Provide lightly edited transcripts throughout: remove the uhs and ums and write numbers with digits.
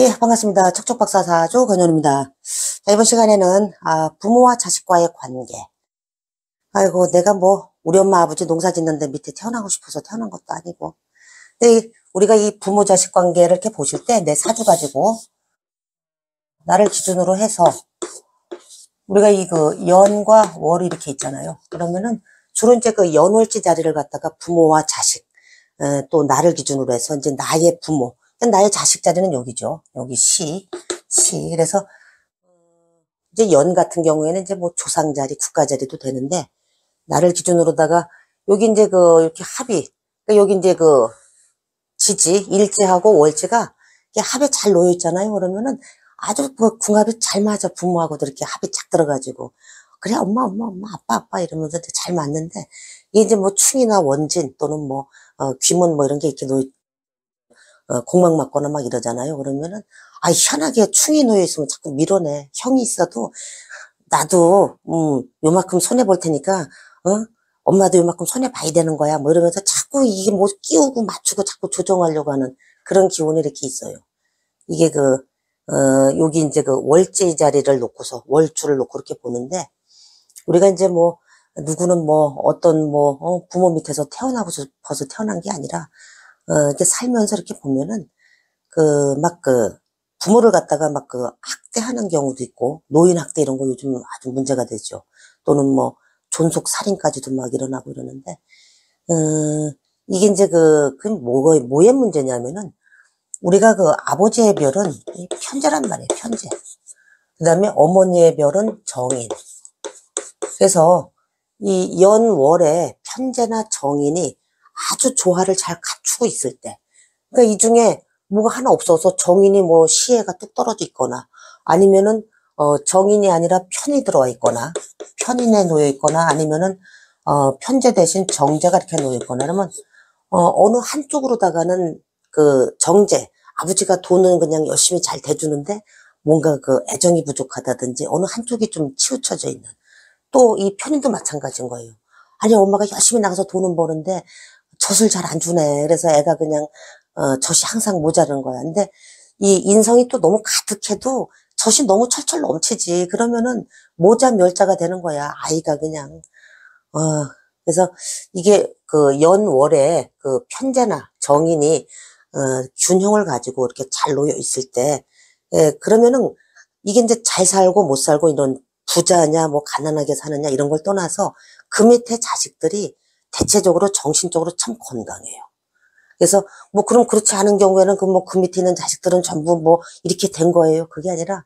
예, 반갑습니다. 척척박사사주 권현우입니다. 자, 이번 시간에는 부모와 자식과의 관계. 아이고, 내가 뭐 우리 엄마 아버지 농사 짓는데 밑에 태어나고 싶어서 태어난 것도 아니고. 근데 우리가 이 부모 자식 관계를 이렇게 보실 때 내 사주 가지고 나를 기준으로 해서 우리가 이 연과 월이 이렇게 있잖아요. 그러면은 주로 이제 연월지 자리를 갖다가 부모와 자식, 또 나를 기준으로 해서 이제 나의 부모, 나의 자식 자리는 여기죠. 여기 그래서 이제 연 같은 경우에는 이제 뭐 조상 자리, 국가 자리도 되는데, 나를 기준으로다가 여기 이제 이렇게 합이, 그러니까 여기 이제 지지, 일지하고 월지가 이게 합에 잘 놓여 있잖아요. 그러면은 아주 궁합이 잘 맞아. 부모하고도 이렇게 합이 쫙 들어가지고. 그래, 엄마, 아빠 이러면서 잘 맞는데, 이게 이제 뭐 충이나 원진 또는 뭐, 귀문 뭐 이런 게 이렇게 공막 맞거나 막 이러잖아요. 그러면은, 희한하게 충이 놓여 있으면 자꾸 밀어내. 형이 있어도, 나도, 요만큼 손해볼 테니까, 엄마도 요만큼 손해봐야 되는 거야. 뭐 이러면서 자꾸 이게 뭐 끼우고 맞추고 자꾸 조정하려고 하는 그런 기운이 이렇게 있어요. 이게 여기 이제 월지 자리를 놓고서, 월주를 놓고 이렇게 보는데, 우리가 이제 뭐, 누구는 뭐, 어떤 뭐, 부모 밑에서 태어나고 싶어서 태어난 게 아니라, 이렇게 살면서 이렇게 보면은, 부모를 갖다가 학대하는 경우도 있고, 노인 학대 이런 거 요즘 아주 문제가 되죠. 또는 뭐, 존속 살인까지도 막 일어나고 이러는데, 이게 이제 뭐의 문제냐면은, 우리가 아버지의 별은 이 편재란 말이에요, 편재. 그 다음에 어머니의 별은 정인. 그래서 이 연월에 편재나 정인이 아주 조화를 잘 갖추고 있을 때, 그러니까 이 중에 뭐가 하나 없어서 정인이 뭐 시해가 뚝 떨어져 있거나, 아니면은 정인이 아니라 편이 들어와 있거나, 편인에 놓여 있거나, 아니면은 편재 대신 정제가 이렇게 놓여 있거나, 그러면 어느 한쪽으로다가는 정제, 아버지가 돈은 그냥 열심히 잘 대주는데 뭔가 애정이 부족하다든지 어느 한쪽이 좀 치우쳐져 있는. 또 이 편인도 마찬가지인 거예요. 아니, 엄마가 열심히 나가서 돈은 버는데 젖을 잘 안 주네. 그래서 애가 그냥 젖이 항상 모자란 거야. 근데 이 인성이 또 너무 가득해도 젖이 너무 철철 넘치지. 그러면은 모자 멸자가 되는 거야. 아이가 그냥. 그래서 이게 연월에 편재나 정인이 균형을 가지고 이렇게 잘 놓여 있을 때, 그러면은 이게 이제 잘 살고 못 살고 이런 부자냐 뭐 가난하게 사느냐 이런 걸 떠나서 그 밑에 자식들이 대체적으로 정신적으로 참 건강해요. 그래서 뭐 그럼 그렇지 않은 경우에는 그 밑에 있는 자식들은 전부 뭐 이렇게 된 거예요. 그게 아니라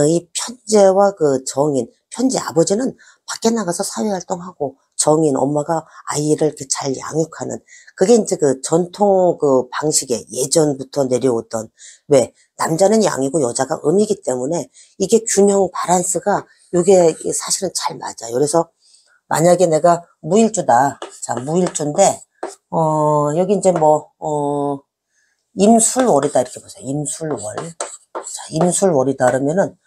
이 편재와 정인, 편재 아버지는 밖에 나가서 사회활동하고, 정인 엄마가 아이를 이렇게 잘 양육하는, 그게 이제 전통 방식의 예전부터 내려오던, 왜 남자는 양이고 여자가 음이기 때문에 이게 균형 밸런스가 이게 사실은 잘 맞아요. 그래서 만약에 내가 무일주다. 자, 무일주인데 여기 이제 뭐 임술월이다 이렇게 보세요. 임술월. 자, 임술월이다 그러면은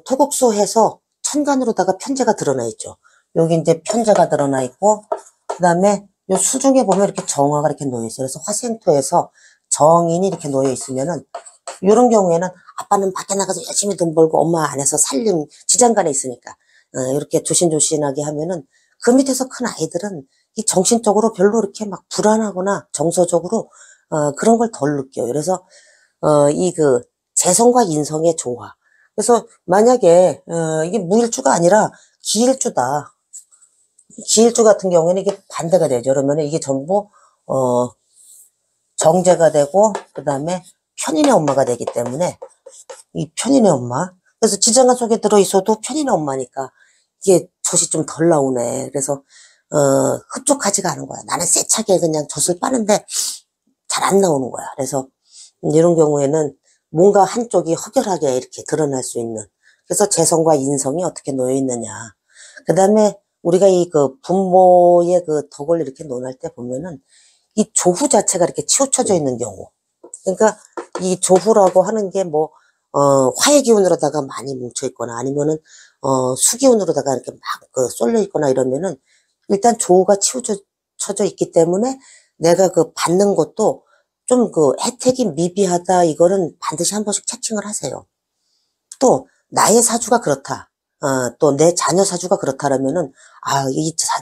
토국수 해서 천간으로다가 편재가 드러나 있죠. 여기 이제 편재가 드러나 있고, 그 다음에 요 수중에 보면 이렇게 정화가 이렇게 놓여 있어요. 그래서 화생토에서 정인이 이렇게 놓여 있으면은, 이런 경우에는 아빠는 밖에 나가서 열심히 돈 벌고 엄마 안에서 살림, 지장간에 있으니까, 이렇게 조신조신하게 하면은, 그 밑에서 큰 아이들은 이 정신적으로 별로 이렇게 막 불안하거나 정서적으로, 그런 걸 덜 느껴요. 그래서, 재성과 인성의 조화. 그래서 만약에 이게 무일주가 아니라 기일주다. 기일주 같은 경우에는 이게 반대가 되죠. 그러면 이게 전부 정제가 되고 그다음에 편인의 엄마가 되기 때문에 이 편인의 엄마. 그래서 지장간 속에 들어 있어도 편인의 엄마니까 이게 젖이 좀 덜 나오네. 그래서 흡족하지가 않은 거야. 나는 세차게 그냥 젖을 빠는데 잘 안 나오는 거야. 그래서 이런 경우에는 뭔가 한쪽이 허결하게 이렇게 드러날 수 있는. 그래서 재성과 인성이 어떻게 놓여 있느냐. 그 다음에 우리가 이 부모의 덕을 이렇게 논할 때 보면은 이 조후 자체가 이렇게 치우쳐져 있는 경우. 그러니까 이 조후라고 하는 게 뭐, 화의 기운으로다가 많이 뭉쳐 있거나 아니면은, 수기운으로다가 이렇게 막 쏠려 있거나 이러면은 일단 조후가 치우쳐져 있기 때문에 내가 받는 것도 좀 그 혜택이 미비하다, 이거는 반드시 한 번씩 체킹을 하세요. 또, 나의 사주가 그렇다. 또 내 자녀 사주가 그렇다라면은,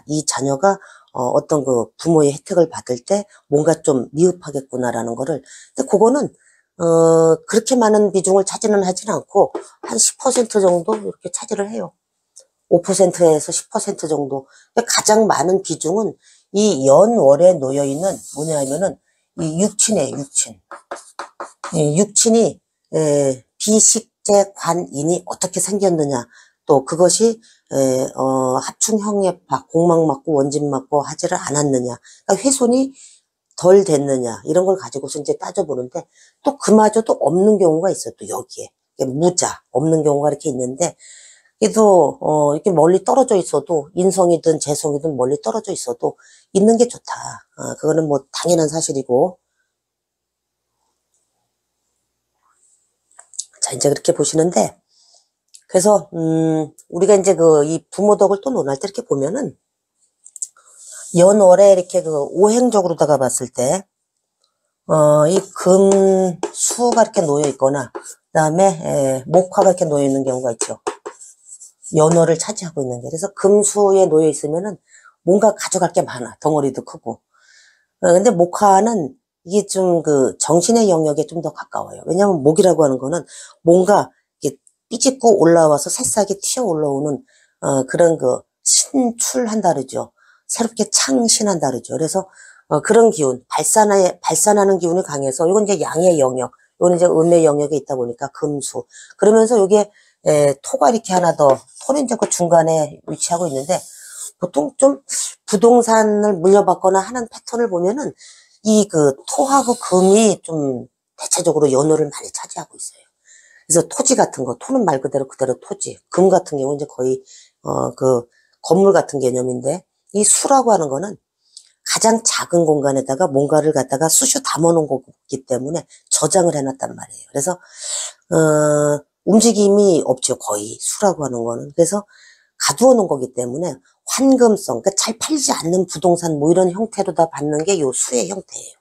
이 자녀가, 어떤 그 부모의 혜택을 받을 때 뭔가 좀 미흡하겠구나라는 거를. 근데 그거는, 그렇게 많은 비중을 차지는 하진 않고, 한 10% 정도 이렇게 차지를 해요. 5%에서 10% 정도. 가장 많은 비중은 이 연월에 놓여있는 뭐냐면은 이 육친이에요, 육친. 이 육친이, 비식재 관인이 어떻게 생겼느냐. 또 그것이, 합충형해파, 공막 맞고 원진 맞고 하지를 않았느냐. 그러니까 훼손이 덜 됐느냐. 이런 걸 가지고서 이제 따져보는데 또 그마저도 없는 경우가 있어요, 또 여기에. 무자, 없는 경우가 이렇게 있는데 그래도 이렇게 멀리 떨어져 있어도 인성이든 재성이든 멀리 떨어져 있어도 있는 게 좋다. 그거는 뭐 당연한 사실이고. 자, 이제 그렇게 보시는데 그래서 우리가 이제 그 이 부모 덕을 또 논할 때 이렇게 보면은 연월에 이렇게 그 오행적으로다가 봤을 때 이 금수가 이렇게 놓여 있거나 그다음에 목화가 이렇게 놓여 있는 경우가 있죠. 연월을 차지하고 있는 게. 그래서 금수에 놓여 있으면은 뭔가 가져갈 게 많아. 덩어리도 크고. 근데 목화는 이게 좀 그 정신의 영역에 좀 더 가까워요. 왜냐하면 목이라고 하는 거는 뭔가 이렇게 삐집고 올라와서 새싹이 튀어 올라오는, 그런 그 신출한다 그러죠. 새롭게 창신한다 그러죠. 그래서, 그런 기운, 발산하는 기운이 강해서, 이건 이제 양의 영역, 이건 이제 음의 영역에 있다 보니까 금수. 그러면서 이게, 토가 이렇게 하나 더, 토는 이제 그 중간에 위치하고 있는데, 보통 좀 부동산을 물려받거나 하는 패턴을 보면은 이 그 토하고 금이 좀 대체적으로 연호를 많이 차지하고 있어요. 그래서 토지 같은 거, 토는 말 그대로 토지, 금 같은 경우는 이제 거의 그 건물 같은 개념인데 이 수라고 하는 거는 가장 작은 공간에다가 뭔가를 갖다가 쑤셔 담아놓은 거기 때문에 저장을 해놨단 말이에요. 그래서 움직임이 없죠, 거의 수라고 하는 거는. 그래서 가두어 놓은 거기 때문에 환금성, 그러니까 잘 팔리지 않는 부동산 뭐 이런 형태로 다 받는 게 요 수의 형태예요.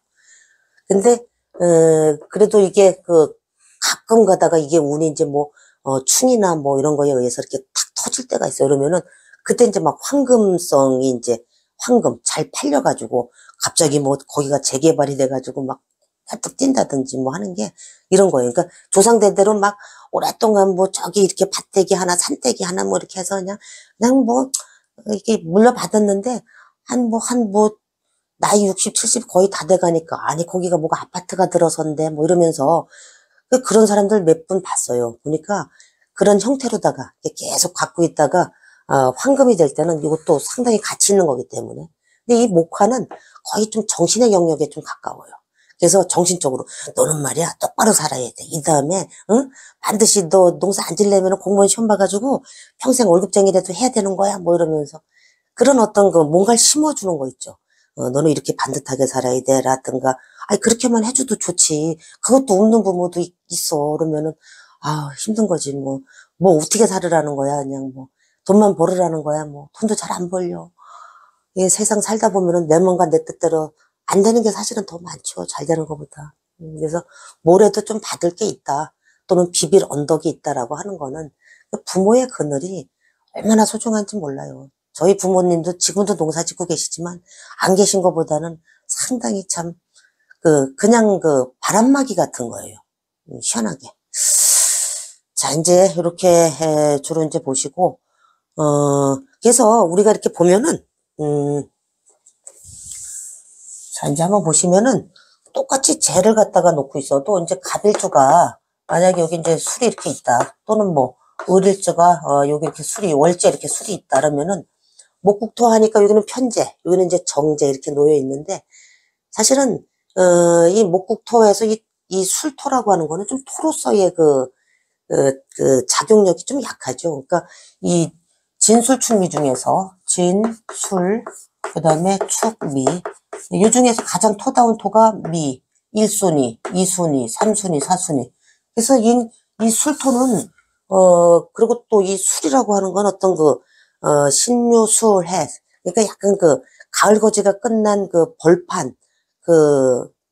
근데 그래도 이게 그 가끔 가다가 이게 운이 이제 뭐 충이나 뭐 이런 거에 의해서 이렇게 탁 터질 때가 있어요. 그러면은 그때 이제 막 황금성이 이제 황금 잘 팔려가지고 갑자기 뭐 거기가 재개발이 돼가지고 막 팔뚝 뛴다든지 뭐 하는 게 이런 거예요. 그러니까 조상대대로 막 오랫동안 뭐 저기 이렇게 밭대기 하나 산대기 하나 뭐 이렇게 해서 그냥 뭐 이렇게 물려받았는데 한 뭐 나이 60, 70 거의 다 돼가니까 아니 거기가 뭐가 아파트가 들어선대 뭐 이러면서 그런 사람들 몇 분 봤어요. 보니까 그런 형태로다가 계속 갖고 있다가 황금이 될 때는 이것도 상당히 가치 있는 거기 때문에. 근데 이 목화는 거의 좀 정신의 영역에 좀 가까워요. 그래서 정신적으로 너는 말이야 똑바로 살아야 돼. 이 다음에 응? 반드시 너 농사 안 지려면 공무원 시험 봐가지고 평생 월급쟁이라도 해야 되는 거야. 뭐 이러면서 그런 어떤 그 뭔가를 심어주는 거 있죠. 너는 이렇게 반듯하게 살아야 돼. 라든가 아니 그렇게만 해줘도 좋지. 그것도 없는 부모도 있어. 그러면은 힘든 거지. 뭐 어떻게 살으라는 거야. 그냥 뭐 돈만 벌으라는 거야. 뭐 돈도 잘 안 벌려. 이 세상 살다 보면은 내 몸과 내 뜻대로 안 되는 게 사실은 더 많죠. 잘 되는 것보다. 그래서 뭐래도 좀 받을 게 있다. 또는 비빌 언덕이 있다라고 하는 거는 부모의 그늘이 얼마나 소중한지 몰라요. 저희 부모님도 지금도 농사 짓고 계시지만 안 계신 것보다는 상당히 참 그냥 그 바람막이 같은 거예요. 시원하게. 자, 이제 이렇게 주로 이제 보시고 그래서 우리가 이렇게 보면은 자, 이제 한번 보시면은 똑같이 재를 갖다가 놓고 있어도 이제 갑일주가 만약에 여기 이제 술이 이렇게 있다. 또는 뭐 을일주가 여기 이렇게 술이 월재 이렇게 술이 있다 그러면은 목국토 하니까 여기는 편재, 여기는 이제 정재 이렇게 놓여 있는데 사실은 이 목국토에서 이 술토라고 하는 거는 좀 토로서의 그 작용력이 좀 약하죠. 그러니까 이 진술축미 중에서 진, 술, 그 다음에 축, 미. 이 중에서 가장 토다운 토가 미, 1순위, 2순위, 3순위, 4순위. 그래서 이 술토는, 그리고 또 이 술이라고 하는 건 어떤 신묘술해. 그러니까 약간 가을거지가 끝난 그 벌판,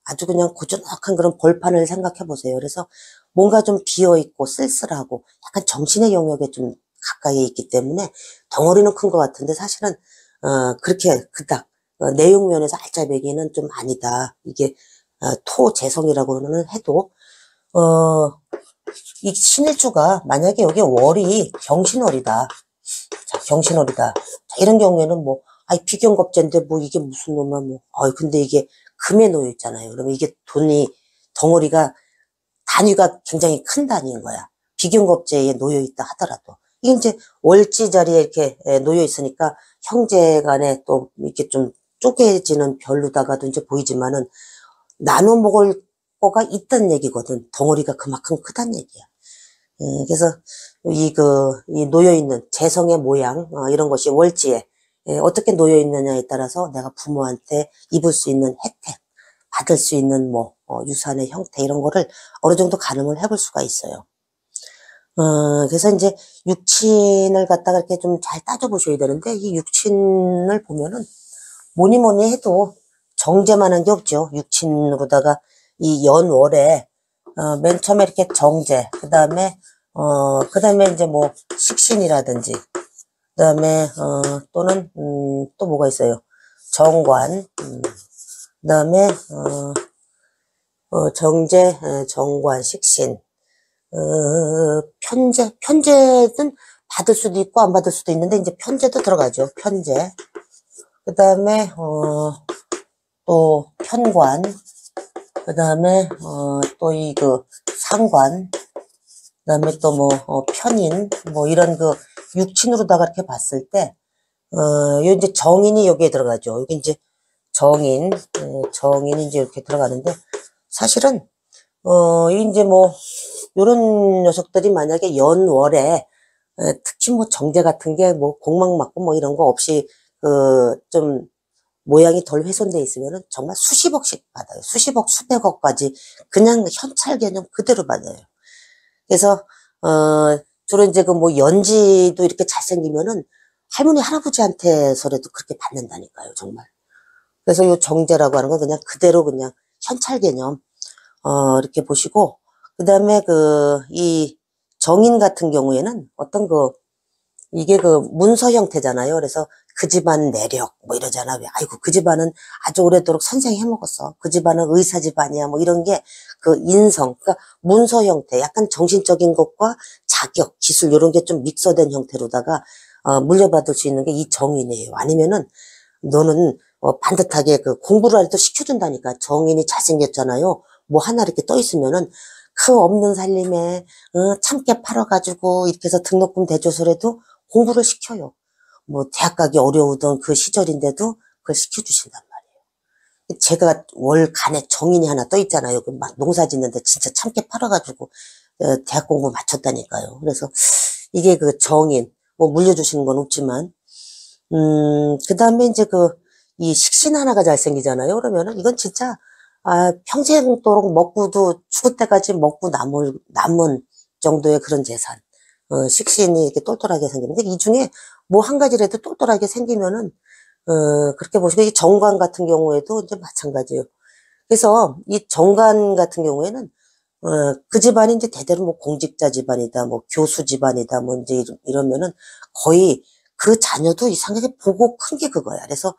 아주 그냥 고즈넉한 그런 벌판을 생각해 보세요. 그래서 뭔가 좀 비어있고 쓸쓸하고 약간 정신의 영역에 좀 가까이에 있기 때문에 덩어리는 큰 것 같은데 사실은 그렇게 그닥 내용 면에서 알짜배기는 좀 아니다. 이게 토재성이라고는 해도 이 신일주가 만약에 여기 월이 경신월이다. 자, 경신월이다. 자, 이런 경우에는 뭐, 아이, 비경겁제인데 뭐 이게 무슨 놈아, 뭐, 근데 이게 금에 놓여 있잖아요. 그러면 이게 돈이, 덩어리가, 단위가 굉장히 큰 단위인 거야. 비경겁제에 놓여 있다 하더라도. 이게 이제 월지 자리에 이렇게 놓여 있으니까 형제 간에 또 이렇게 좀 쪼개지는 별로다가도 이제 보이지만은 나눠 먹을 거가 있다는 얘기거든. 덩어리가 그만큼 크다는 얘기야. 그래서 이 놓여있는 재성의 모양, 이런 것이 월지에 어떻게 놓여있느냐에 따라서 내가 부모한테 입을 수 있는 혜택, 받을 수 있는 뭐, 유산의 형태 이런 거를 어느 정도 가늠을 해볼 수가 있어요. 그래서 이제 육친을 갖다가 이렇게 좀 잘 따져보셔야 되는데, 이 육친을 보면은 뭐니 뭐니 해도 정제만한 게 없죠. 육친으로다가 이 연월에, 맨 처음에 이렇게 정제, 그 다음에 이제 뭐, 식신이라든지, 그 다음에, 또는, 또 뭐가 있어요. 정관, 그 다음에, 정제, 정관, 식신, 편제는 받을 수도 있고 안 받을 수도 있는데, 이제 편제도 들어가죠. 편제. 그 다음에, 또, 편관. 그 다음에, 또 상관. 그 다음에 또 뭐, 편인, 뭐 이런 육친으로다가 이렇게 봤을 때, 요 이제 정인이 여기에 들어가죠. 여기 이제 정인이 이제 이렇게 들어가는데, 사실은, 이제 뭐, 요런 녀석들이 만약에 연월에, 특히 뭐 정제 같은 게 뭐 공막 맞고 뭐 이런 거 없이, 좀, 모양이 덜 훼손돼 있으면은 정말 수십억씩 받아요. 수십억, 수백억까지 그냥 현찰 개념 그대로 받아요. 그래서, 주로 이제 뭐 연지도 이렇게 잘생기면은 할머니, 할아버지한테서라도 그렇게 받는다니까요, 정말. 그래서 요 정제라고 하는 건 그냥 그대로 그냥 현찰 개념, 이렇게 보시고, 그 다음에 이 정인 같은 경우에는 어떤 이게 문서 형태잖아요. 그래서 그 집안 내력, 뭐 이러잖아. 아이고, 그 집안은 아주 오래도록 선생 해먹었어. 그 집안은 의사 집안이야. 뭐 이런 게 인성, 그러니까 문서 형태, 약간 정신적인 것과 자격, 기술, 이런 게 좀 믹서된 형태로다가, 물려받을 수 있는 게 이 정인이에요. 아니면은, 너는, 반듯하게 공부를 할 때 시켜준다니까. 정인이 잘생겼잖아요. 뭐 하나 이렇게 떠 있으면은, 그 없는 살림에, 참깨 팔아가지고, 이렇게 해서 등록금 대조서라도 공부를 시켜요. 뭐 대학 가기 어려우던 그 시절인데도 그걸 시켜주신단 말이에요. 제가 월 간에 정인이 하나 떠 있잖아요. 막 농사 짓는데 진짜 참깨 팔아가지고 대학 공부 마쳤다니까요. 그래서 이게 정인, 뭐 물려주시는 건 없지만, 그 다음에 이제 이 식신 하나가 잘생기잖아요. 그러면은 이건 진짜, 평생도록 먹고도 죽을 때까지 먹고 남은 정도의 그런 재산. 식신이 이렇게 똘똘하게 생기는데, 이 중에 뭐 한 가지라도 똘똘하게 생기면은, 그렇게 보시고, 이 정관 같은 경우에도 이제 마찬가지예요. 그래서 이 정관 같은 경우에는, 그 집안이 이제 대대로 뭐 공직자 집안이다, 뭐 교수 집안이다, 뭐 이제 이러면은 거의 그 자녀도 이상하게 보고 큰 게 그거야. 그래서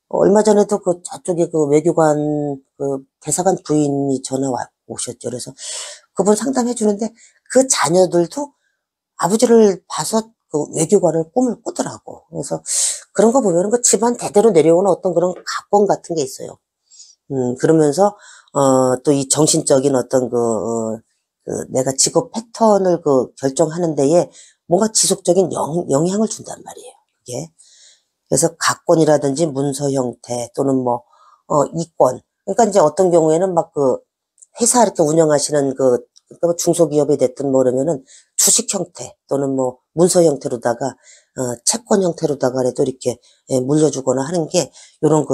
얼마 전에도 저쪽에 외교관, 대사관 부인이 오셨죠. 그래서 그분 상담해 주는데 그 자녀들도 아버지를 봐서 외교관을 꿈을 꾸더라고. 그래서 그런 거 보면은 그 집안 대대로 내려오는 어떤 그런 가권 같은 게 있어요. 그러면서, 또 이 정신적인 어떤 내가 직업 패턴을 결정하는 데에 뭔가 지속적인 영향을 준단 말이에요. 그게. 그래서 가권이라든지 문서 형태 또는 뭐, 이권. 그러니까 이제 어떤 경우에는 막 회사 이렇게 운영하시는 그러니까 중소기업이 됐든 뭐 그러면은 주식 형태 또는 뭐 문서 형태로다가 채권 형태로다가라도 이렇게 물려주거나 하는 게 요런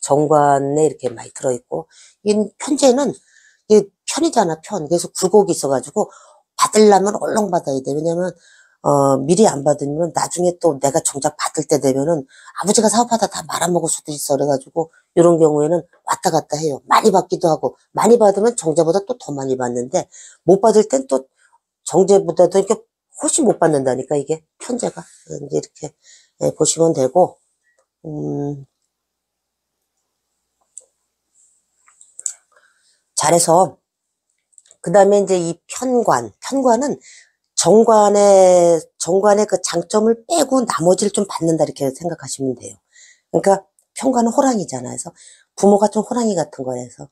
정관에 이렇게 많이 들어있고 이 편제는 이게 편이잖아 편. 그래서 굴곡이 있어가지고 받으려면 얼렁 받아야 돼. 왜냐면 미리 안 받으면 나중에 또 내가 정작 받을 때 되면은 아버지가 사업하다 다 말아먹을 수도 있어. 그래가지고 이런 경우에는 왔다 갔다 해요. 많이 받기도 하고 많이 받으면 정제보다 또 더 많이 받는데 못 받을 땐 또 정제보다도 이렇게 훨씬 못 받는다니까 이게 편제가. 이제 이렇게 보시면 되고 잘해서 그 다음에 이제 이 편관은 정관의 그 장점을 빼고 나머지를 좀 받는다 이렇게 생각하시면 돼요. 그러니까 편관은 호랑이잖아요. 그래서 부모가 좀 호랑이 같은 거여서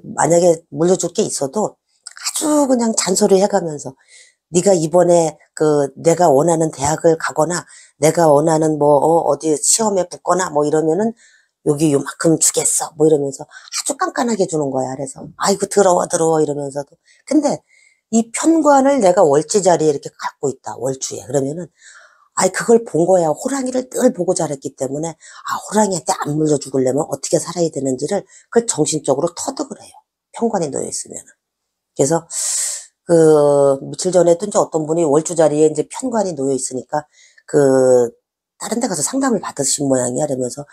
만약에 물려줄 게 있어도 아주 그냥 잔소리 해가면서 네가 이번에 내가 원하는 대학을 가거나 내가 원하는 뭐 어디 시험에 붙거나 뭐 이러면은 여기 요만큼 주겠어 뭐 이러면서 아주 깐깐하게 주는 거야. 그래서 아이고 더러워 이러면서도 근데 이 편관을 내가 월지 자리에 이렇게 갖고 있다. 월주에 그러면은 아이 그걸 본 거야. 호랑이를 늘 보고 자랐기 때문에 호랑이한테 안 물려 죽으려면 어떻게 살아야 되는지를 그걸 정신적으로 터득을 해요. 편관이 놓여 있으면은. 그래서 며칠 전에도 이제 어떤 분이 월주 자리에 이제 편관이 놓여 있으니까 다른 데 가서 상담을 받으신 모양이야. 이러면서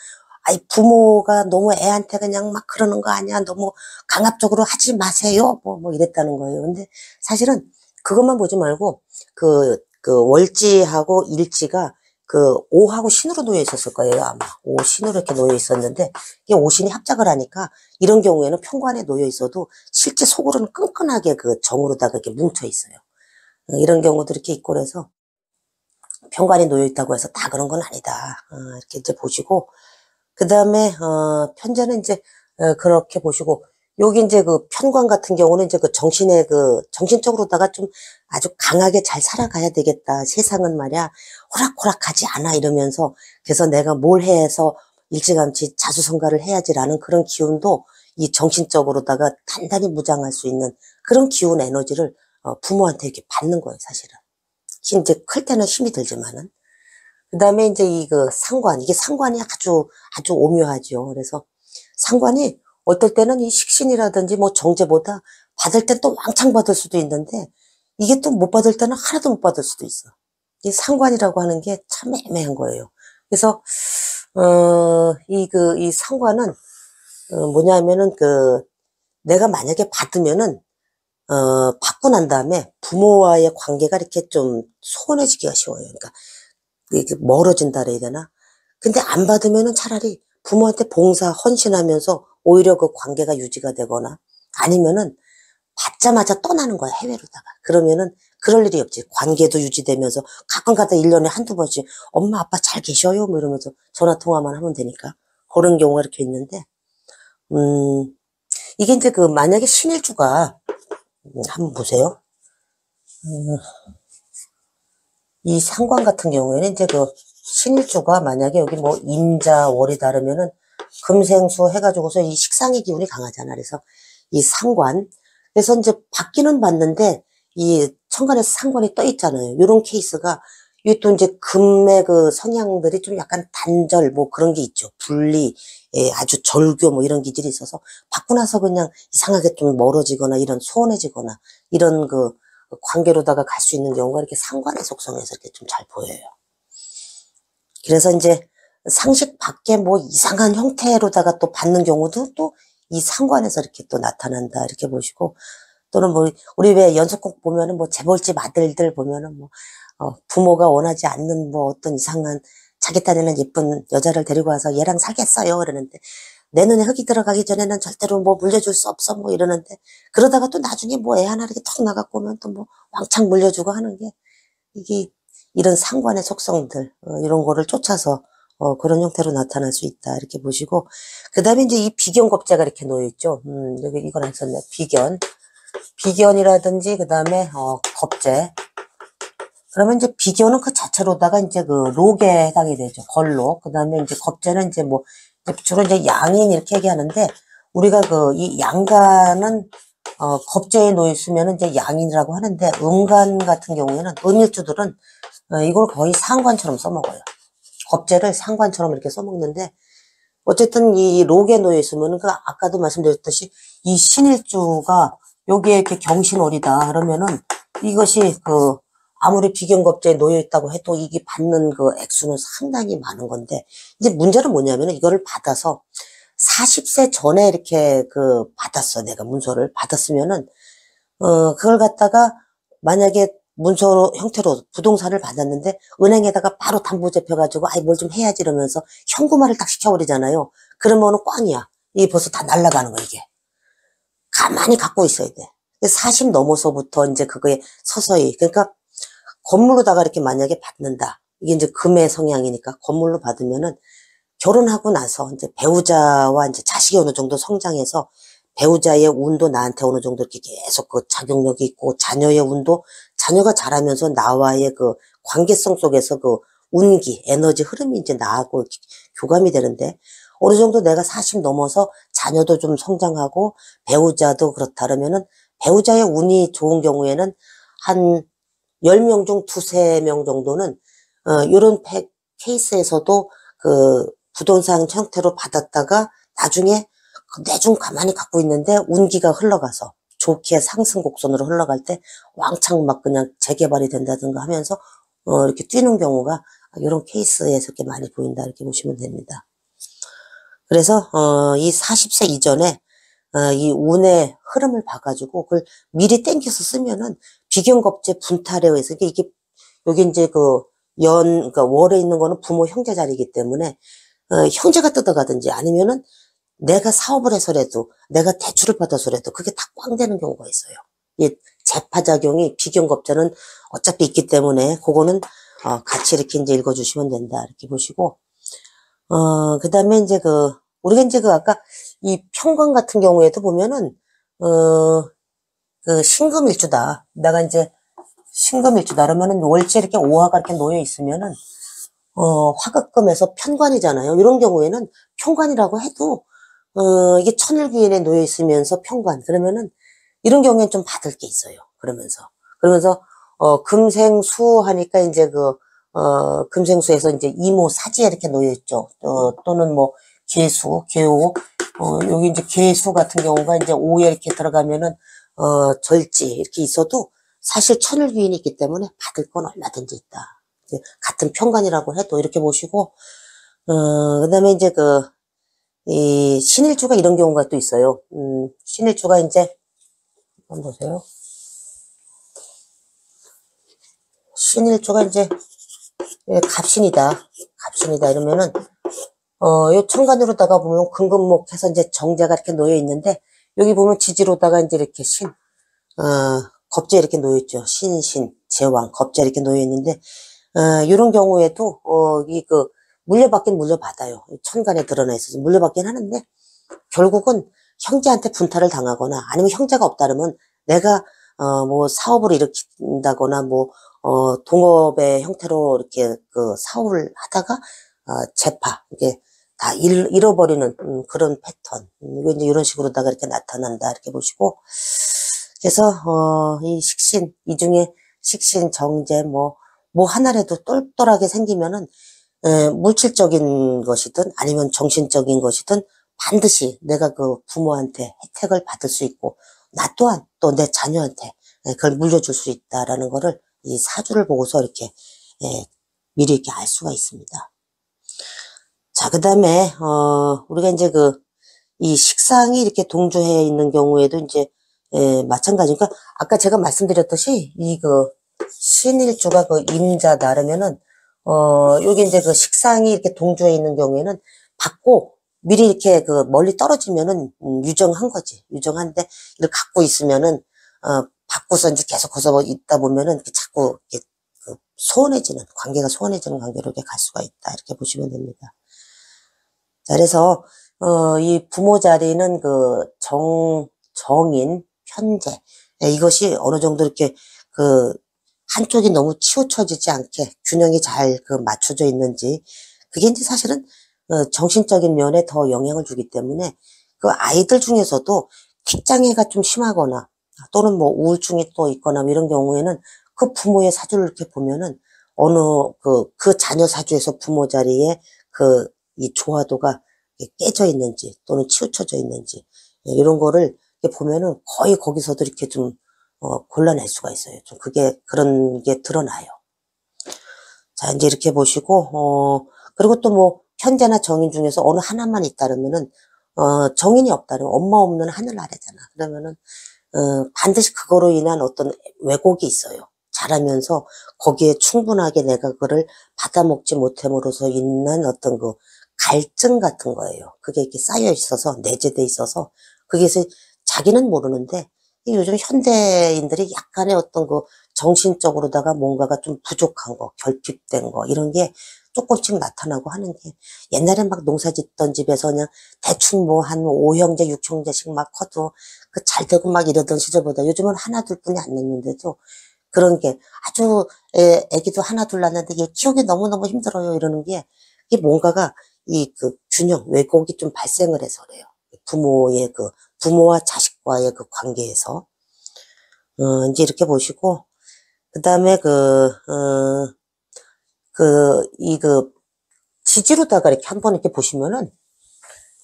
아이 부모가 너무 애한테 그냥 막 그러는 거 아니야. 너무 강압적으로 하지 마세요. 뭐 이랬다는 거예요. 근데 사실은 그것만 보지 말고 월지하고 일지가 오하고 신으로 놓여 있었을 거예요. 아마 오 신으로 이렇게 놓여 있었는데 이게 오신이 합작을 하니까 이런 경우에는 편관에 놓여 있어도 실제 속으로는 끈끈하게 정으로다가 이렇게 뭉쳐 있어요. 이런 경우도 이렇게 있고 그래서 편관이 놓여 있다고 해서 다 그런 건 아니다. 이렇게 이제 보시고 그 다음에 편제는 이제 그렇게 보시고 여기 이제 편관 같은 경우는 이제 정신적으로다가 좀 아주 강하게 잘 살아가야 되겠다. 세상은 말이야 호락호락하지 않아 이러면서 그래서 내가 뭘 해서 일찌감치 자수성가를 해야지라는 그런 기운도 이 정신적으로다가 단단히 무장할 수 있는 그런 기운 에너지를 부모한테 이렇게 받는 거예요, 사실은. 이제 클 때는 힘이 들지만은. 그 다음에 이제 이게 상관이 아주 오묘하죠. 그래서 상관이 어떨 때는 이 식신이라든지 뭐 정제보다 받을 땐 또 왕창 받을 수도 있는데 이게 또 못 받을 때는 하나도 못 받을 수도 있어. 이 상관이라고 하는 게 참 애매한 거예요. 그래서, 이 상관은, 뭐냐면은 내가 만약에 받으면은, 받고 난 다음에 부모와의 관계가 이렇게 좀 소원해지기가 쉬워요. 그러니까 이게 멀어진다 그래야 되나? 근데 안 받으면은 차라리 부모한테 봉사, 헌신하면서 오히려 그 관계가 유지가 되거나 아니면은 받자마자 떠나는 거야, 해외로다가. 그러면은 그럴 일이 없지. 관계도 유지되면서 가끔가다 1년에 한두 번씩 엄마, 아빠 잘 계셔요? 뭐 이러면서 전화 통화만 하면 되니까. 그런 경우가 이렇게 있는데, 이게 이제 만약에 신일주가, 한번 보세요. 이 상관 같은 경우에는 이제 신일주가 만약에 여기 뭐 임자, 월이 다르면은 금생수 해가지고서 이 식상의 기운이 강하잖아. 그래서 이 상관. 그래서 이제 받기는 받는데 이 천간에서 상관이 떠 있잖아요. 이런 케이스가 이게 또 이제 금의 성향들이 좀 약간 단절 뭐 그런 게 있죠. 분리, 아주 절교 뭐 이런 기질이 있어서 받고 나서 그냥 이상하게 좀 멀어지거나 이런 소원해지거나 이런 관계로다가 갈 수 있는 경우가 이렇게 상관의 속성에서 이렇게 좀 잘 보여요. 그래서 이제 상식 밖에 뭐 이상한 형태로다가 또 받는 경우도 또 이 상관에서 이렇게 또 나타난다 이렇게 보시고 또는 뭐 우리 왜 연속곡 보면은 뭐 재벌집 아들들 보면은 뭐 부모가 원하지 않는 뭐 어떤 이상한 자기 딴에는 예쁜 여자를 데리고 와서 얘랑 살겠어요 그러는데 내 눈에 흙이 들어가기 전에는 절대로 뭐 물려줄 수 없어 뭐 이러는데 그러다가 또 나중에 뭐 애 하나 이렇게 턱 나갖고 오면 또 뭐 왕창 물려주고 하는 게 이게 이런 상관의 속성들 이런 거를 쫓아서 그런 형태로 나타날 수 있다 이렇게 보시고 그 다음에 이제 이 비견겁제가 이렇게 놓여 있죠. 여기 이건 안 썼네. 비견이라든지 그 다음에 겁제. 그러면 이제 비견은 그 자체로다가 이제 록에 해당이 되죠. 걸록. 그 다음에 이제 겁제는 이제 뭐 주로 이제 양인 이렇게 얘기하는데 우리가 이 양간은 겁제에 놓여 있으면 이제 양인이라고 하는데 음간 같은 경우에는 음일주들은 이걸 거의 상관처럼 써먹어요. 겁제를 상관처럼 이렇게 써먹는데 어쨌든 이 록에 놓여 있으면 아까도 말씀드렸듯이 이 신일주가 여기에 이렇게 경신월이다 그러면은 이것이 아무리 비경겁제에 놓여 있다고 해도 이게 받는 그 액수는 상당히 많은 건데, 이제 문제는 뭐냐면은 이거를 받아서 40세 전에 이렇게 받았어. 내가 문서를 받았으면은, 그걸 갖다가 만약에 문서 형태로 부동산을 받았는데 은행에다가 바로 담보 잡혀가지고 아이 뭘 좀 해야지 이러면서 현금화를 딱 시켜버리잖아요. 그러면은 꽝이야. 이게 벌써 다 날아가는 거야, 이게. 가만히 갖고 있어야 돼. 40 넘어서부터 이제 그거에 서서히, 그러니까 건물로다가 이렇게 만약에 받는다. 이게 이제 금의 성향이니까 건물로 받으면은 결혼하고 나서 이제 배우자와 이제 자식이 어느 정도 성장해서 배우자의 운도 나한테 어느 정도 이렇게 계속 그 작용력이 있고 자녀의 운도 자녀가 자라면서 나와의 그 관계성 속에서 그 운기, 에너지 흐름이 이제 나하고 이렇게 교감이 되는데 어느 정도 내가 40 넘어서 자녀도 좀 성장하고 배우자도 그렇다 그러면은 배우자의 운이 좋은 경우에는 한 10명 중 두세 명 정도는 요런 케이스에서도 그 부동산 형태로 받았다가 나중에 내중 가만히 갖고 있는데 운기가 흘러가서 좋게 상승 곡선으로 흘러갈 때 왕창 막 그냥 재개발이 된다든가 하면서 이렇게 뛰는 경우가 이런 케이스에서 이렇게 많이 보인다 이렇게 보시면 됩니다. 그래서 이 40세 이전에 이 운의 흐름을 봐가지고 그걸 미리 땡겨서 쓰면은 비경겁제 분탈에 의해서 이게 여기 이제 그러니까 월에 있는 거는 부모 형제 자리이기 때문에 형제가 뜯어가든지 아니면은 내가 사업을 해서라도 내가 대출을 받아서라도 그게 다 꽝 되는 경우가 있어요. 이 재파작용이 비경겁제는 어차피 있기 때문에 그거는 같이 이렇게 이제 읽어주시면 된다 이렇게 보시고 그다음에 이제 우리가 이제 아까 이 평관 같은 경우에도 보면은 신금일주다. 내가 이제 신금일주다 그러면은 월지에 이렇게 오화가 이렇게 놓여 있으면은 화급금에서 편관이잖아요. 이런 경우에는 편관이라고 해도 이게 천일귀인에 놓여 있으면서 편관 그러면은 이런 경우에는 좀 받을 게 있어요. 그러면서 금생수 하니까 이제 금생수에서 이제 이모 사지에 이렇게 놓여 있죠. 또는 뭐 계수, 계오, 여기 이제 계수 같은 경우가 이제 오에 이렇게 들어가면은 절지 이렇게 있어도 사실 천일귀인이 있기 때문에 받을 건 얼마든지 있다. 같은 편관이라고 해도 이렇게 보시고 그다음에 이제 이 신일주가 이런 경우가 또 있어요. 신일주가 이제 한번 보세요. 신일주가 이제 갑신이다 이러면은 요 천간으로다가 보면 금금목해서 이제 정제가 이렇게 놓여 있는데 여기 보면 지지로다가 이제 이렇게 겁재 이렇게 놓여 있죠. 제왕 겁재 이렇게 놓여 있는데 이런 경우에도 물려받긴 물려받아요. 천간에 드러나 있어서 물려받긴 하는데 결국은 형제한테 분탈을 당하거나 아니면 형제가 없다 그러면 내가 뭐 사업을 일으킨다거나 뭐 동업의 형태로 이렇게 사업을 하다가 재파 이게 다 잃어버리는 그런 패턴 이거 이제 이런 식으로다가 이렇게 나타난다 이렇게 보시고 그래서 이 식신 이 중에 식신 정제 뭐 하나라도 똘똘하게 생기면은 물질적인 것이든 아니면 정신적인 것이든 반드시 내가 부모한테 혜택을 받을 수 있고 나 또한 또 내 자녀한테 그걸 물려줄 수 있다라는 거를 이 사주를 보고서 이렇게 미리 이렇게 알 수가 있습니다. 자, 그 다음에 우리가 이제 이 식상이 이렇게 동조해 있는 경우에도 이제 마찬가지니까 아까 제가 말씀드렸듯이 이 신일주가 임자다 그러면은 여기 이제 식상이 이렇게 동조해 있는 경우에는 받고 미리 이렇게 멀리 떨어지면은 유정한 거지. 유정한데 이걸 갖고 있으면은 받고서 이제 계속 거기서 있다 보면은 자꾸 이렇게 소원해지는 관계가 소원해지는 관계로 이렇게 갈 수가 있다. 이렇게 보시면 됩니다. 자, 그래서 이 부모 자리는 정인, 편재 이것이 어느 정도 이렇게 한쪽이 너무 치우쳐지지 않게 균형이 잘 맞춰져 있는지 그게 이제 사실은 정신적인 면에 더 영향을 주기 때문에 아이들 중에서도 킥장애가 좀 심하거나 또는 뭐 우울증이 또 있거나 이런 경우에는 부모의 사주를 이렇게 보면은 어느 자녀 사주에서 부모 자리에 이 조화도가 깨져 있는지 또는 치우쳐져 있는지 이런 거를 이렇게 보면은 거의 거기서도 이렇게 좀 골라낼 수가 있어요. 좀 그런 게 드러나요. 자, 이제 이렇게 보시고, 그리고 또 뭐, 현재나 정인 중에서 어느 하나만 있다 그러면은, 정인이 없다 그러면 엄마 없는 하늘 아래잖아. 그러면은, 반드시 그거로 인한 어떤 왜곡이 있어요. 자라면서 거기에 충분하게 내가 그거를 받아먹지 못함으로써 있는 어떤 그 갈증 같은 거예요. 그게 이렇게 쌓여 있어서, 내재돼 있어서, 그게서 자기는 모르는데, 이 요즘 현대인들이 약간의 어떤 그 정신적으로다가 뭔가가 좀 부족한 거, 결핍된 거, 이런 게 조금씩 나타나고 하는 게, 옛날에 막 농사 짓던 집에서 그냥 대충 뭐 한 5형제, 6형제씩 막 커도 그 잘 되고 막 이러던 시절보다 요즘은 하나, 둘 뿐이 안 낳는데도 그런 게 아주, 애기도 하나, 둘 낳는데 얘 키우기 너무너무 힘들어요. 이러는 게, 이게 뭔가가 이 그 균형, 왜곡이 좀 발생을 해서 그래요. 부모와 자식과의 그 관계에서. 이제 이렇게 보시고, 그 다음에 지지로다가 이렇게 한번 이렇게 보시면은,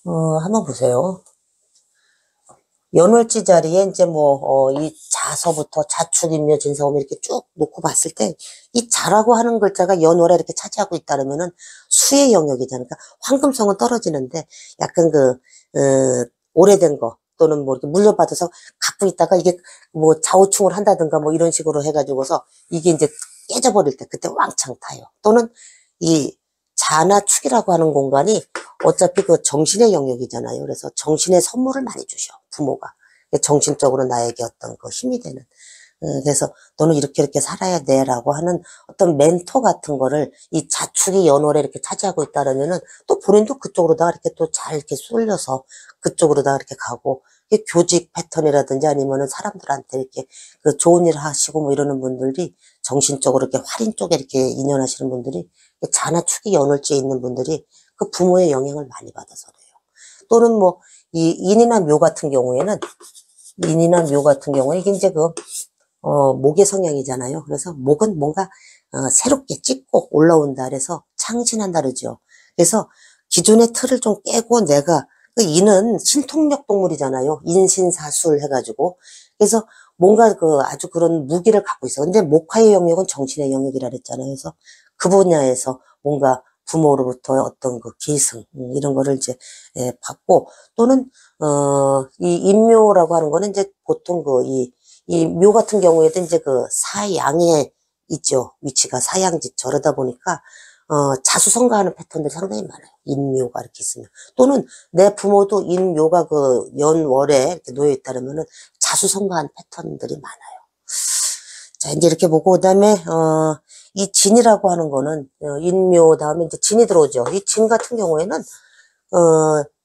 한번 보세요. 연월지 자리에 이제 이 자서부터 자축, 임묘, 진사오미 이렇게 쭉 놓고 봤을 때, 이 자라고 하는 글자가 연월에 이렇게 차지하고 있다면 수의 영역이잖아요. 그러니까 황금성은 떨어지는데, 약간 오래된 거, 또는 뭐 이렇게 물려받아서 갖고 있다가 이게 뭐 좌우충을 한다든가 뭐 이런 식으로 해가지고서 이게 이제 깨져버릴 때 그때 왕창 타요. 또는 이 자나 축이라고 하는 공간이 어차피 그 정신의 영역이잖아요. 그래서 정신의 선물을 많이 주셔, 부모가. 정신적으로 나에게 어떤 그 힘이 되는. 그래서 너는 이렇게 살아야 돼 라고 하는 어떤 멘토 같은 거를 이 자축이 연월에 이렇게 차지하고 있다라면은 또 본인도 그쪽으로다가 이렇게 또 잘 이렇게 쏠려서 그쪽으로다가 이렇게 가고, 이게 교직 패턴이라든지 아니면은 사람들한테 이렇게 그 좋은 일 하시고 뭐 이러는 분들이 정신적으로 이렇게 활인 쪽에 이렇게 인연하시는 분들이 자나 축이 연월지에 있는 분들이 그 부모의 영향을 많이 받아서 그래요. 또는 뭐 이 인이나 묘 같은 경우에는 이게 이제 목의 성향이잖아요. 그래서 목은 뭔가 새롭게 찢고 올라온다 그래서 창신한다 그러죠. 그래서 기존의 틀을 좀 깨고 내가 그 인은 신통력 동물이잖아요. 인신사술 해가지고 그래서 뭔가 아주 그런 무기를 갖고 있어. 근데 목화의 영역은 정신의 영역이라 그랬잖아요. 그래서 그 분야에서 뭔가 부모로부터 어떤 그 계승 이런 거를 이제 받고 또는 이 인묘라고 하는 거는 이제 보통 이 묘 같은 경우에도 이제 그 사양에 있죠. 위치가 사양지 저러다 보니까 자수성가하는 패턴들이 상당히 많아요. 인묘가 이렇게 있으면. 또는 내 부모도 인묘가 그 연월에 이렇게 놓여 있다면은 자수성가한 패턴들이 많아요. 자, 이제 이렇게 보고, 그 다음에, 이 진이라고 하는 거는, 인묘 다음에 이제 진이 들어오죠. 이 진 같은 경우에는,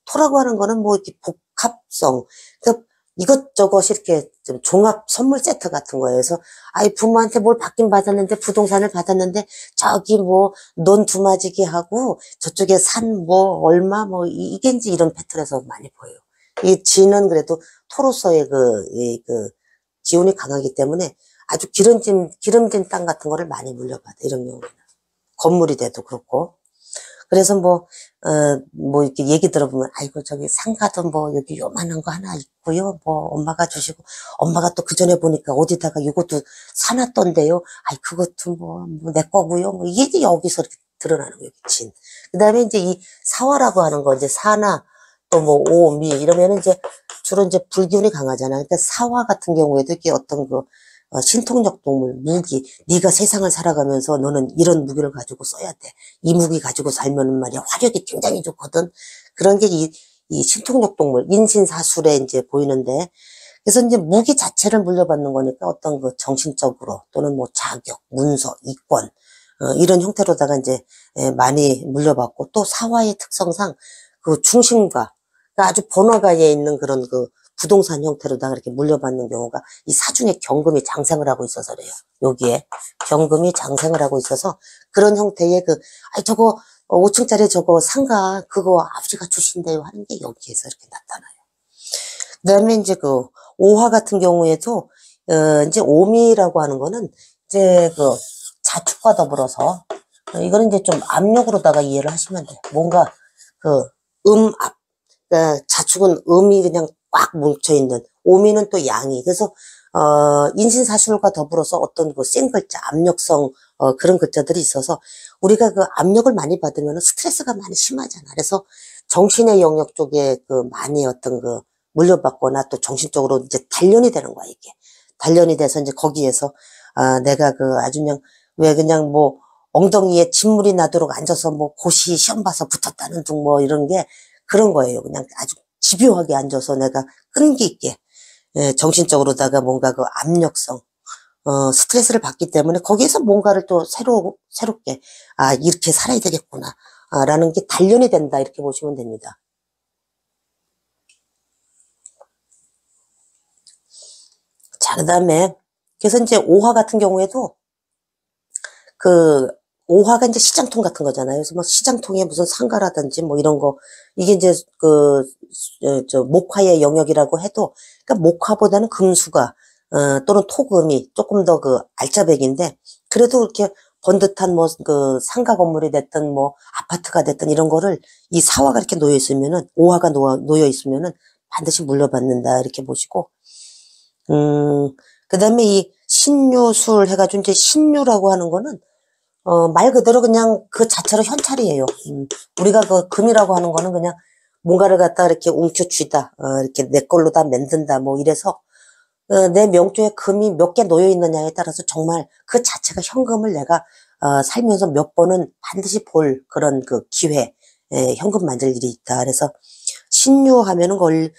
토라고 하는 거는 뭐 이렇게 복합성. 그러니까 이것저것 이렇게 좀 종합 선물 세트 같은 거예요. 그래서, 아이, 부모한테 뭘 받긴 받았는데, 부동산을 받았는데, 저기 뭐, 논 두마지기 하고, 저쪽에 산 뭐, 얼마 뭐, 이게 이제 이런 패턴에서 많이 보여요. 이 진은 그래도 토로서의 기운이 강하기 때문에 아주 기름진 땅 같은 거를 많이 물려받아, 이런 경우는. 건물이 돼도 그렇고. 그래서 뭐 이렇게 얘기 들어보면, 아이고, 저기 상가도 뭐 여기 요만한 거 하나 있고요. 뭐 엄마가 주시고, 엄마가 또 그 전에 보니까 어디다가 이것도 사놨던데요. 아이, 그것도 뭐 내 거고요. 뭐 이게 이제 여기서 이렇게 드러나는 거예요, 진. 그 다음에 이제 이 사화라고 하는 거, 이제 사나, 또 뭐 오, 미, 이러면은 이제 주로 이제 불기운이 강하잖아요. 그러니까 사화 같은 경우에도 이게 어떤 신통력 동물, 무기, 네가 세상을 살아가면서 너는 이런 무기를 가지고 써야 돼. 이 무기 가지고 살면은 말이야 화력이 굉장히 좋거든. 그런 게 이 신통력 동물, 인신사술에 이제 보이는데, 그래서 이제 무기 자체를 물려받는 거니까 어떤 정신적으로 또는 뭐 자격, 문서, 이권 이런 형태로다가 이제 많이 물려받고, 또 사화의 특성상 그 중심과 그러니까 아주 번화가에 있는 그런 부동산 형태로다가 이렇게 물려받는 경우가 이 사중에 경금이 장생을 하고 있어서 그래요. 여기에 경금이 장생을 하고 있어서 그런 형태의 아이, 저거 5층짜리 저거 상가 그거 아버지가 주신대요 하는 게 여기에서 이렇게 나타나요. 그 다음에 이제 오화 같은 경우에도 이제 오미라고 하는 거는 이제 자축과 더불어서 이거는 이제 좀 압력으로다가 이해를 하시면 돼요. 뭔가 압. 그러니까 자축은 음이 그냥 꽉 뭉쳐있는, 오미는 또 양이. 그래서, 인신사실과 더불어서 어떤 그 센 글자, 압력성, 그런 글자들이 있어서 우리가 그 압력을 많이 받으면 스트레스가 많이 심하잖아. 그래서 정신의 영역 쪽에 그 많이 어떤 그 물려받거나 또 정신적으로 이제 단련이 되는 거야, 이게. 단련이 돼서 이제 거기에서, 내가 그 아주 그냥, 왜 그냥 뭐, 엉덩이에 진물이 나도록 앉아서 뭐 고시 시험 봐서 붙었다는 둥 뭐 이런 게 그런 거예요. 그냥 아주 집요하게 앉아서 내가 끈기 있게, 예, 정신적으로다가 뭔가 그 압력성, 스트레스를 받기 때문에 거기에서 뭔가를 또 새롭게, 이렇게 살아야 되겠구나, 라는 게 단련이 된다. 이렇게 보시면 됩니다. 자, 그 다음에, 그래서 이제 오화 같은 경우에도 그, 오화가 이제 시장통 같은 거잖아요. 그래서 뭐 시장통에 무슨 상가라든지 뭐 이런 거, 이게 이제 그, 목화의 영역이라고 해도, 그러니까 목화보다는 금수가, 또는 토금이 조금 더 그 알짜배기인데, 그래도 이렇게 번듯한 뭐 그 상가 건물이 됐든 뭐 아파트가 됐든 이런 거를 이 사화가 이렇게 놓여 있으면은, 오화가 놓여 있으면은 반드시 물려받는다. 이렇게 보시고, 그 다음에 이 신유술 해가지고 이제 신유라고 하는 거는 말 그대로 그냥 그 자체로 현찰이에요. 우리가 그 금이라고 하는 거는 그냥 뭔가를 갖다 이렇게 움켜쥐다, 이렇게 내 걸로 다 만든다, 뭐 이래서, 내 명조에 금이 몇 개 놓여 있느냐에 따라서 정말 그 자체가 현금을 내가, 살면서 몇 번은 반드시 볼 그런 그 기회, 현금 만들 일이 있다. 그래서 신유하면은 그걸,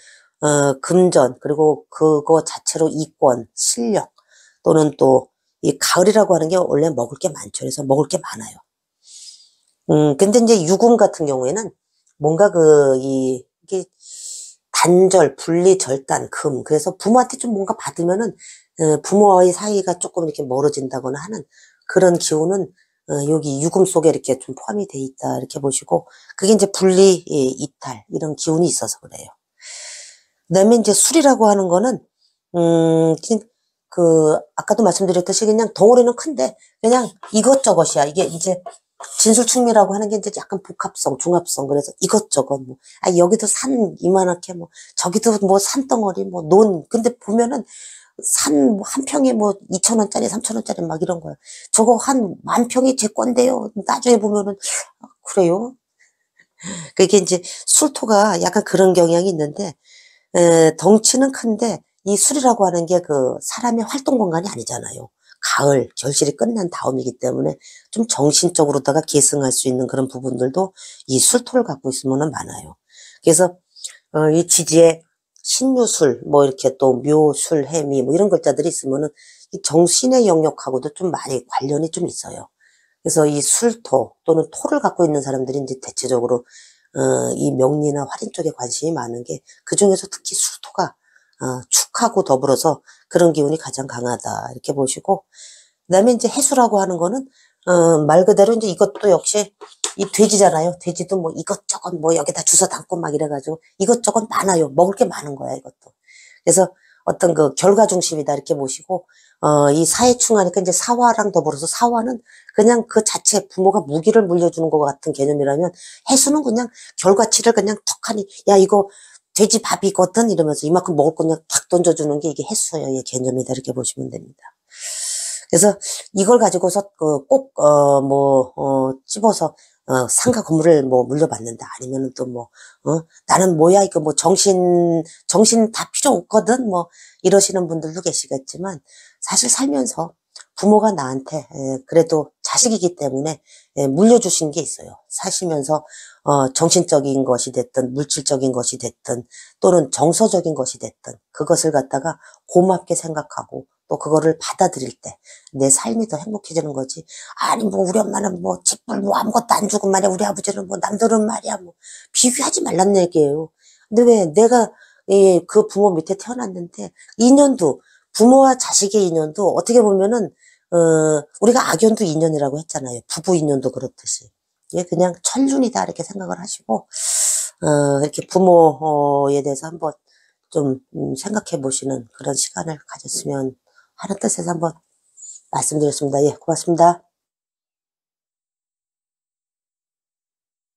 금전, 그리고 그거 자체로 이권, 실력, 또는 또 이 가을이라고 하는 게 원래 먹을 게 많죠. 그래서 먹을 게 많아요. 근데 이제 유금 같은 경우에는 뭔가 이게 단절, 분리, 절단, 금. 그래서 부모한테 좀 뭔가 받으면은, 부모와의 사이가 조금 이렇게 멀어진다거나 하는 그런 기운은, 여기 유금 속에 이렇게 좀 포함이 돼 있다. 이렇게 보시고, 그게 이제 분리, 이탈, 이런 기운이 있어서 그래요. 그 다음에 이제 술이라고 하는 거는, 아까도 말씀드렸듯이 그냥 덩어리는 큰데, 그냥 이것저것이야. 이게 이제 진술충미라고 하는 게 이제 약간 복합성, 중합성. 그래서 이것저것 뭐, 여기도 산 이만하게 뭐, 저기도 뭐 산덩어리 뭐, 근데 보면은 산 한 평에 뭐 2,000원짜리, 3,000원짜리 막 이런 거야. 저거 한 10,000평이 제 건데요. 나중에 보면은, 그래요? 그게 이제 술토가 약간 그런 경향이 있는데, 덩치는 큰데 이 술이라고 하는 게 그 사람의 활동 공간이 아니잖아요. 가을, 결실이 끝난 다음이기 때문에 좀 정신적으로다가 계승할 수 있는 그런 부분들도 이 술토를 갖고 있으면 많아요. 그래서 이 지지에 신유술, 뭐 이렇게 또 묘술, 해미 뭐 이런 글자들이 있으면은 이 정신의 영역하고도 좀 많이 관련이 좀 있어요. 그래서 이 술토 또는 토를 갖고 있는 사람들이 이제 대체적으로 이 명리나 활인 쪽에 관심이 많은 게 그중에서 특히 술토가 축하고 더불어서 그런 기운이 가장 강하다 이렇게 보시고, 그다음에 이제 해수라고 하는 거는 말 그대로 이제 이것도 역시 이 돼지잖아요. 돼지도 뭐 이것저것 뭐 여기다 주워 담고 막 이래가지고 이것저것 많아요. 먹을 게 많은 거야 이것도. 그래서 어떤 그 결과 중심이다 이렇게 보시고, 이 사회충하니까 이제 사화랑 더불어서 사화는 그냥 그 자체 부모가 무기를 물려주는 것 같은 개념이라면, 해수는 그냥 결과치를 그냥 턱하니 야 이거 돼지 밥이거든 이러면서 이만큼 먹을 거 그냥 탁 던져주는 게 이게 해수의 개념이다 이렇게 보시면 됩니다. 그래서 이걸 가지고서 찝어서 상가 건물을 뭐 물려받는다 아니면은 또 뭐 나는 뭐야 이거 뭐 정신 다 필요 없거든 뭐 이러시는 분들도 계시겠지만, 사실 살면서 부모가 나한테 그래도 자식이기 때문에 물려주신 게 있어요. 사시면서 정신적인 것이 됐든 물질적인 것이 됐든 또는 정서적인 것이 됐든 그것을 갖다가 고맙게 생각하고 또 그거를 받아들일 때 내 삶이 더 행복해지는 거지. 아니 뭐 우리 엄마는 뭐 집불 뭐 아무것도 안 주고 말이야, 우리 아버지는 뭐 남들은 말이야 뭐 비교하지 말란 얘기예요. 근데 왜 내가 그 부모 밑에 태어났는데 인연도, 부모와 자식의 인연도 어떻게 보면은 우리가 악연도 인연이라고 했잖아요. 부부 인연도 그렇듯이. 예, 그냥 천륜이다 이렇게 생각을 하시고 이렇게 부모에 대해서 한번 좀 생각해 보시는 그런 시간을 가졌으면 하는 뜻에서 한번 말씀드렸습니다. 예, 고맙습니다.